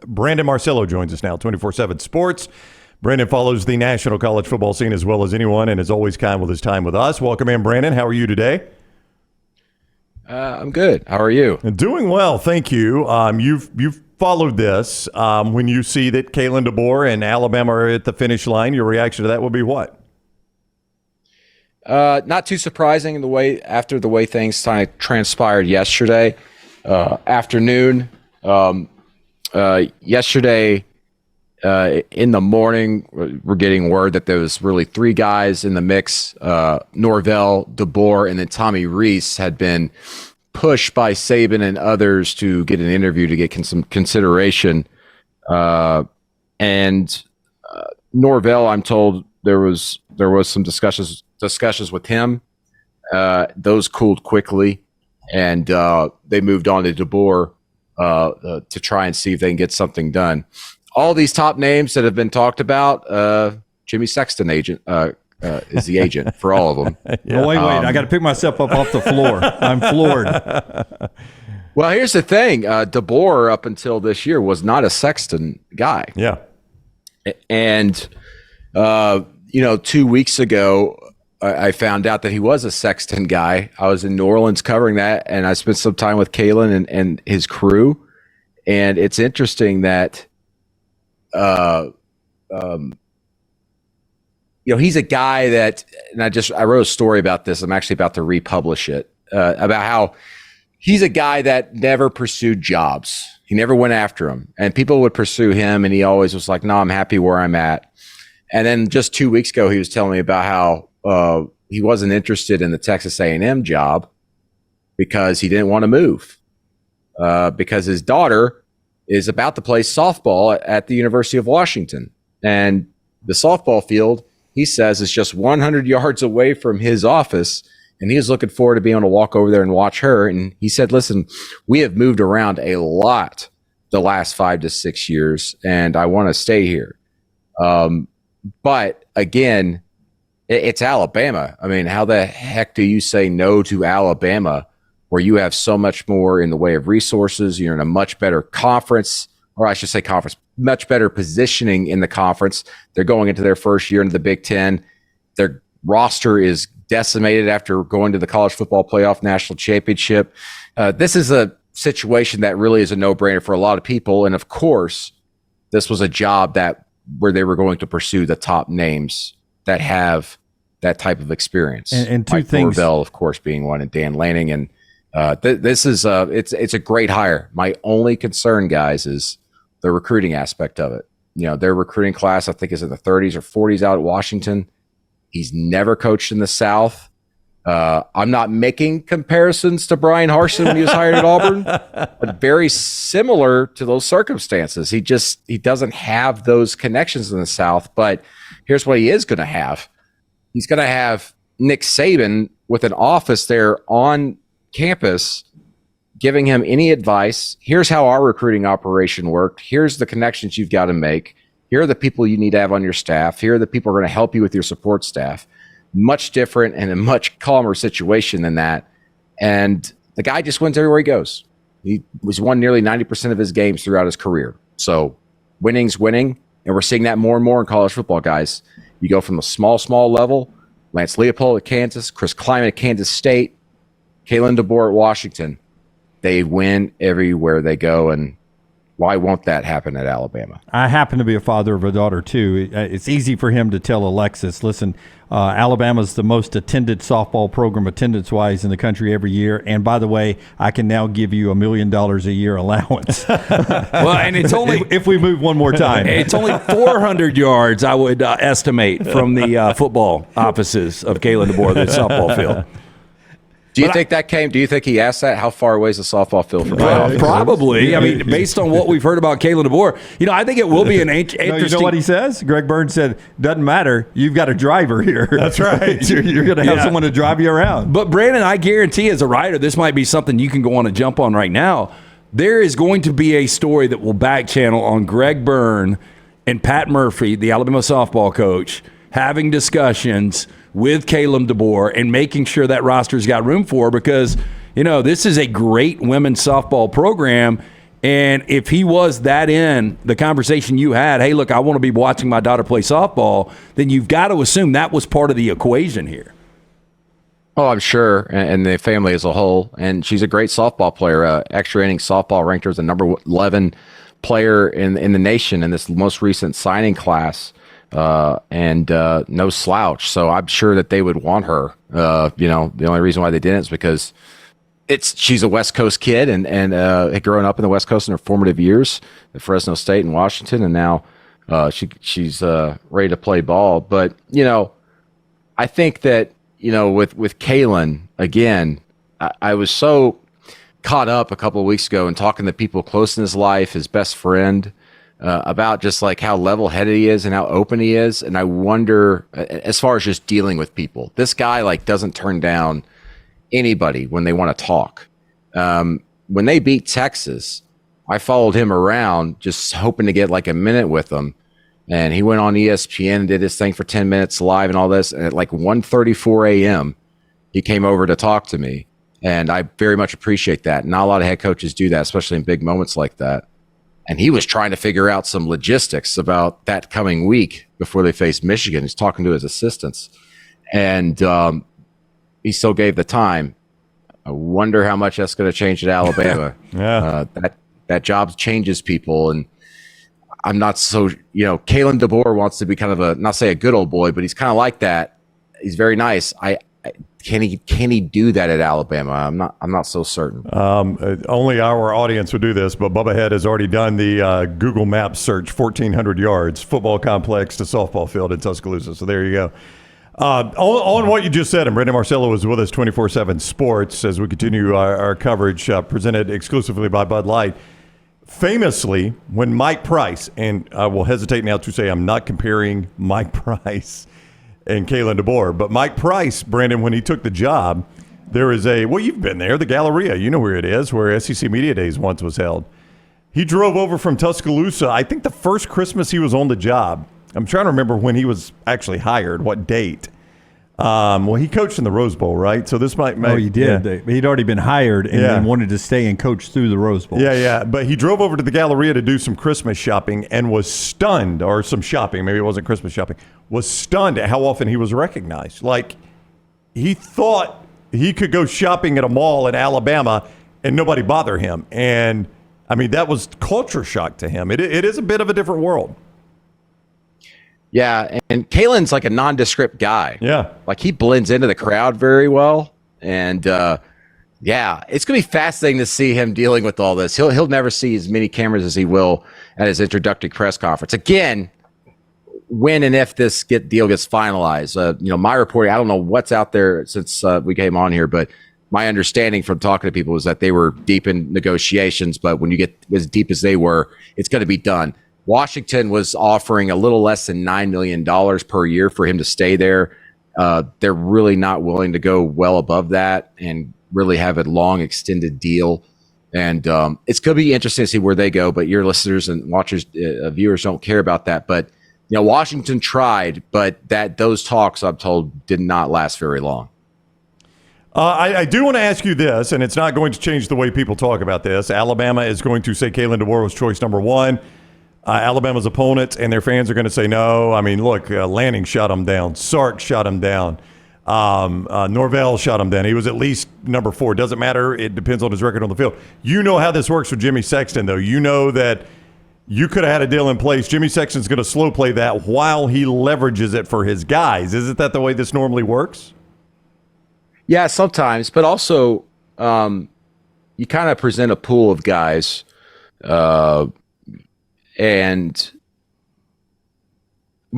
Brandon Marcello joins us now, 24/7 Sports. Brandon follows the national college football scene as well as anyone and is always kind with his time with us. Welcome in, Brandon. How are you today? I'm good. How are you? Doing well, thank you. You've followed this. When you see that Kalen DeBoer and Alabama are at the finish line, your reaction to that will be what? Not too surprising after the way things kind of transpired yesterday afternoon. Yesterday in the morning, we're getting word that there was really three guys in the mix. Norvell, DeBoer, and then Tommy Rees had been pushed by Saban and others to get an interview to get some consideration. And Norvell, I'm told there was some discussions with him. Those cooled quickly, and they moved on to DeBoer to try and see if they can get something done. All these top names that have been talked about, Jimmy Sexton is the agent for all of them. Yeah. Oh, wait. I got to pick myself up off the floor. I'm floored. Well, here's the thing. DeBoer, up until this year, was not a Sexton guy. Yeah. And, 2 weeks ago, I found out that he was a Sexton guy. I was in New Orleans covering that, and I spent some time with Kalen and his crew. And it's interesting that, he's a guy that, and I wrote a story about this. I'm actually about to republish it, about how he's a guy that never pursued jobs. He never went after them, and people would pursue him, and he always was like, no, I'm happy where I'm at. And then just 2 weeks ago, he was telling me about how he wasn't interested in the Texas A&M job because he didn't want to move, because his daughter is about to play softball at the University of Washington. And the softball field, he says, is just 100 yards away from his office. And he is looking forward to being able to walk over there and watch her. And he said, listen, we have moved around a lot the last 5 to 6 years, and I want to stay here. But again, it's Alabama. I mean, how the heck do you say no to Alabama, where you have so much more in the way of resources? You're in a much better conference, or I should say conference, much better positioning in the conference. They're going into their first year into the Big Ten. Their roster is decimated after going to the college football playoff national championship. This is a situation that really is a no-brainer for a lot of people. And of course, this was a job where they were going to pursue the top names that have that type of experience. And two Mike things, Norvell, of course, being one, and Dan Lanning. And this is it's a great hire. My only concern, guys, is the recruiting aspect of it. Their recruiting class, I think, is in the 30s or 40s out at Washington. He's never coached in the South. I'm not making comparisons to Brian Harsin when he was hired at Auburn, but very similar to those circumstances. He doesn't have those connections in the South. But here's what he is going to have. He's going to have Nick Saban with an office there on campus giving him any advice. Here's how our recruiting operation worked. Here's the connections you've got to make. Here are the people you need to have on your staff. Here are the people who are going to help you with your support staff. Much different and a much calmer situation than that. And the guy just wins everywhere he goes. He was won nearly 90% of his games throughout his career. So winning's winning. And we're seeing that more and more in college football, guys. You go from a small level, Lance Leopold at Kansas, Chris Kleiman at Kansas State, Kalen DeBoer at Washington. They win everywhere they go, and why won't that happen at Alabama? I happen to be a father of a daughter, too. It's easy for him to tell Alexis, listen, Alabama's the most attended softball program attendance-wise in the country every year. And by the way, I can now give you $1 million a year allowance. Well, and it's only if we move one more time. It's only 400 yards, I would estimate, from the football offices of Kalen DeBoer, the softball field. Do you think he asked that? How far away is the softball field from Probably. I mean, based on what we've heard about Kalen DeBoer, I think it will be an interesting. You know what he says? Greg Burns said, doesn't matter. You've got a driver here. That's right. You're going to have someone to drive you around. But Brandon, I guarantee as a writer, this might be something you can go on and jump on right now. There is going to be a story that will back channel on Greg Byrne and Pat Murphy, the Alabama softball coach, having discussions with Kalen DeBoer and making sure that roster's got room for, because, this is a great women's softball program. And if he was that in the conversation you had, hey, look, I want to be watching my daughter play softball, then you've got to assume that was part of the equation here. Oh, I'm sure, and the family as a whole. And she's a great softball player. Extra inning softball ranked her as the number 11 player in the nation in this most recent signing class, and no slouch. So I'm sure that they would want her. The only reason why they didn't is because she's a West Coast kid and had grown up in the West Coast in her formative years at Fresno State and Washington, and now she's ready to play ball. But I think that with Kalen again, I was so caught up a couple of weeks ago and talking to people close in his life, his best friend, about just like how level-headed he is and how open he is. And I wonder, as far as just dealing with people, this guy like doesn't turn down anybody when they want to talk. When they beat Texas, I followed him around just hoping to get like a minute with him. And he went on ESPN and did his thing for 10 minutes live and all this. And at like 1:34 a.m., he came over to talk to me. And I very much appreciate that. Not a lot of head coaches do that, especially in big moments like that. And he was trying to figure out some logistics about that coming week before they faced Michigan. He's talking to his assistants. And he still gave the time. I wonder how much that's going to change at Alabama. Yeah. That job changes people. And I'm not so, Kalen DeBoer wants to be kind of not say a good old boy, but he's kind of like that. He's very nice. Can he do that at Alabama? I'm not so certain. Only our audience would do this, but Bubba Head has already done the Google Maps search, 1,400 yards, football complex to softball field in Tuscaloosa. So there you go. On what you just said, and Brandon Marcello is with us 24/7 Sports as we continue our coverage presented exclusively by Bud Light. Famously, when Mike Price, and I will hesitate now to say I'm not comparing Mike Price and Kalen DeBoer, but Mike Price, Brandon, when he took the job, there is you've been there, the Galleria, you know where it is, where SEC Media Days once was held. He drove over from Tuscaloosa, I think the first Christmas he was on the job. I'm trying to remember when he was actually hired, what date. He coached in the Rose Bowl, right? So this might make... Oh, he did. Yeah. He'd already been hired and then wanted to stay and coach through the Rose Bowl. Yeah. But he drove over to the Galleria to do some Christmas shopping and was stunned, or some shopping, maybe it wasn't Christmas shopping, was stunned at how often he was recognized. Like, he thought he could go shopping at a mall in Alabama and nobody bother him. And, I mean, that was culture shock to him. It is a bit of a different world. Yeah, and Kalen's like a nondescript guy. Yeah. Like he blends into the crowd very well. And it's going to be fascinating to see him dealing with all this. He'll never see as many cameras as he will at his introductory press conference. Again, when and if this deal gets finalized. My reporting, I don't know what's out there since we came on here, but my understanding from talking to people is that they were deep in negotiations, but when you get as deep as they were, it's going to be done. Washington was offering a little less than $9 million per year for him to stay there. They're really not willing to go well above that and really have a long, extended deal. And it's going to be interesting to see where they go. But your listeners and watchers, viewers don't care about that. But Washington tried, but those talks, I'm told, did not last very long. I do want to ask you this, and it's not going to change the way people talk about this. Alabama is going to say Kalen DeBoer was choice number one. Alabama's opponents and their fans are going to say no. I mean, look, Lanning shot him down. Sark shot him down. Norvell shot him down. He was at least number 4. Doesn't matter. It depends on his record on the field. You know how this works with Jimmy Sexton, though. You know that you could have had a deal in place. Jimmy Sexton's going to slow play that while he leverages it for his guys. Isn't that the way this normally works? Yeah, sometimes. But also, you kind of present a pool of guys and to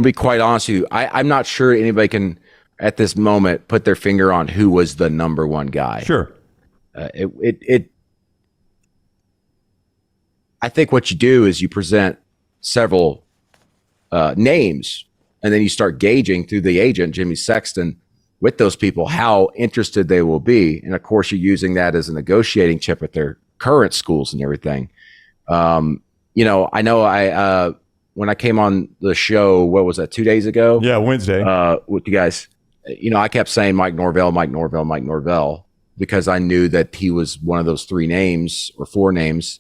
be quite honest with you, I'm not sure anybody can, at this moment, put their finger on who was the number one guy. Sure. I think what you do is you present several names, and then you start gauging through the agent, Jimmy Sexton, with those people, how interested they will be. And, of course, you're using that as a negotiating chip with their current schools and everything. I know when I came on the show, what was that, 2 days ago? Yeah, Wednesday. With you guys, I kept saying Mike Norvell, because I knew that he was one of those 3 names or 4 names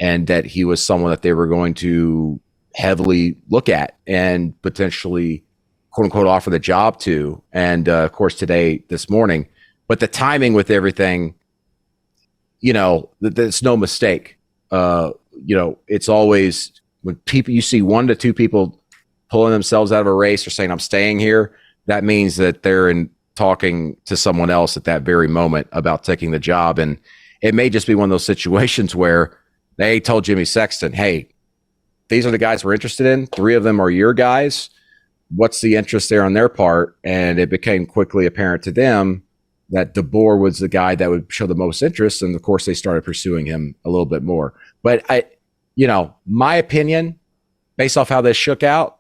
and that he was someone that they were going to heavily look at and potentially, quote unquote, offer the job to. And of course, this morning, but the timing with everything, that's no mistake. It's always when you see 1 to 2 people pulling themselves out of a race or saying, I'm staying here, that means that they're talking to someone else at that very moment about taking the job. And it may just be one of those situations where they told Jimmy Sexton, hey, these are the guys we're interested in. 3 of them are your guys. What's the interest there on their part? And it became quickly apparent to them that DeBoer was the guy that would show the most interest. And of course, they started pursuing him a little bit more. But my opinion, based off how this shook out,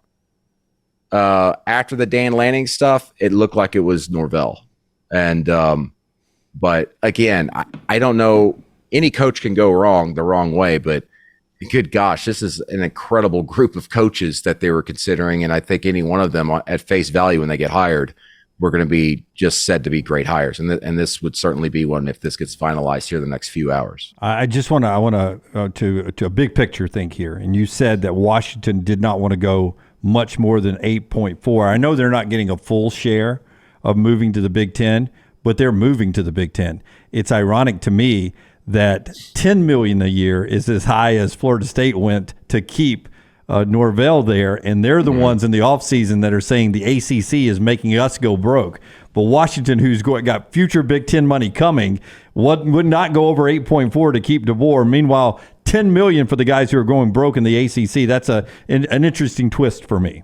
after the Dan Lanning stuff, it looked like it was Norvell. And, but again, I don't know. Any coach can go wrong the wrong way, but good gosh, this is an incredible group of coaches that they were considering. And I think any one of them at face value when they get hired, we're going to be just said to be great hires. And this would certainly be one if this gets finalized here in the next few hours. I want to a big picture think here. And you said that Washington did not want to go much more than 8.4. I know they're not getting a full share of moving to the Big Ten, but they're moving to the Big Ten. It's ironic to me that $10 million a year is as high as Florida State went to keep Norvell there, and they're the ones in the offseason that are saying the ACC is making us go broke. But Washington, who's got future Big Ten money coming, would not go over 8.4 to keep DeBoer. Meanwhile, $10 million for the guys who are going broke in the ACC. That's an interesting twist for me.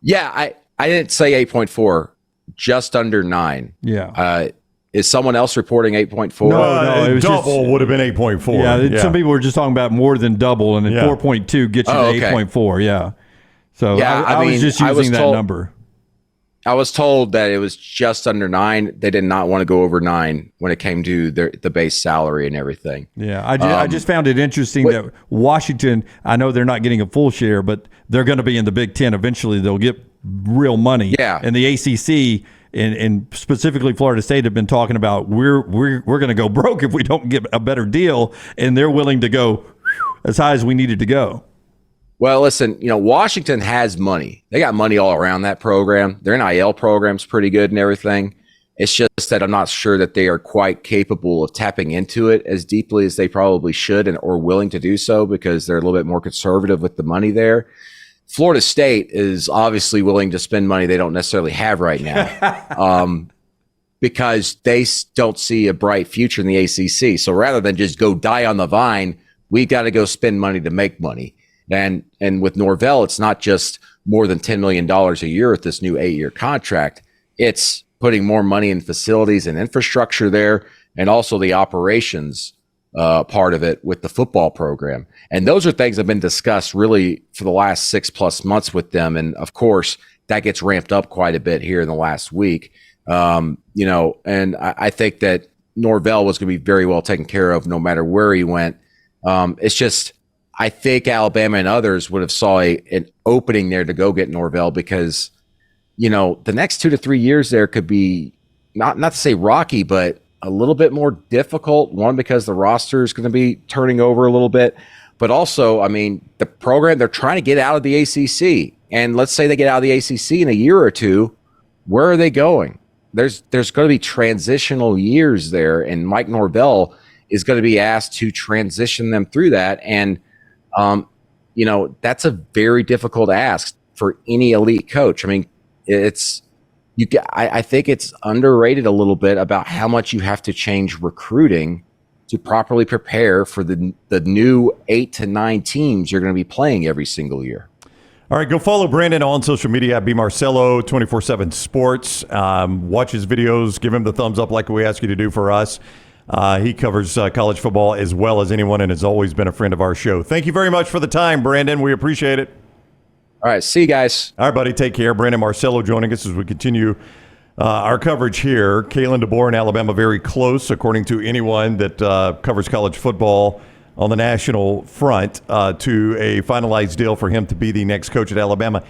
Yeah, I didn't say 8.4, just under 9. Yeah. Is someone else reporting 8.4? No, it was double would have been 8.4. Yeah, some people were just talking about more than double, and then 4.2 gets you to 8.4. Yeah. So I was just using that number. I was told that it was just under 9. They did not want to go over 9 when it came to the base salary and everything. Yeah, I just found it interesting that Washington, I know they're not getting a full share, but they're going to be in the Big Ten. Eventually, they'll get real money. Yeah. And the ACC and specifically Florida State have been talking about we're going to go broke if we don't get a better deal, and they're willing to go as high as we needed to go. Well, listen, Washington has money. They got money all around that program. Their NIL program's pretty good and everything. It's just that I'm not sure that they are quite capable of tapping into it as deeply as they probably should or willing to do so because they're a little bit more conservative with the money there. Florida State is obviously willing to spend money they don't necessarily have right now because they don't see a bright future in the ACC. So rather than just go die on the vine, we got to go spend money to make money. And with Norvell, it's not just more than $10 million a year with this new 8-year contract. It's putting more money in facilities and infrastructure there, and also the operations part of it with the football program. And those are things that have been discussed really for the last 6+ months with them. And of course, that gets ramped up quite a bit here in the last week. And I think that Norvell was going to be very well taken care of no matter where he went. It's just, I think Alabama and others would have saw an opening there to go get Norvell because, the next 2 to 3 years there could be not to say rocky, but a little bit more difficult. One, because the roster is going to be turning over a little bit, but also, the program, they're trying to get out of the ACC. And let's say they get out of the ACC in a year or two, where are they going? There's going to be transitional years there, and Mike Norvell is going to be asked to transition them through that. And, that's a very difficult ask for any elite coach. I think it's underrated a little bit about how much you have to change recruiting to properly prepare for the new 8 to 9 teams you're going to be playing every single year. All right, go follow Brandon on social media at Marcello 24/7 Sports. Watch his videos, give him the thumbs up like we ask you to do for us. He covers college football as well as anyone and has always been a friend of our show. Thank you very much for the time, Brandon. We appreciate it. All right, see you guys. All right, buddy, take care. Brandon Marcello joining us as we continue our coverage here. Kalen DeBoer in Alabama, very close, according to anyone that covers college football on the national front, to a finalized deal for him to be the next coach at Alabama.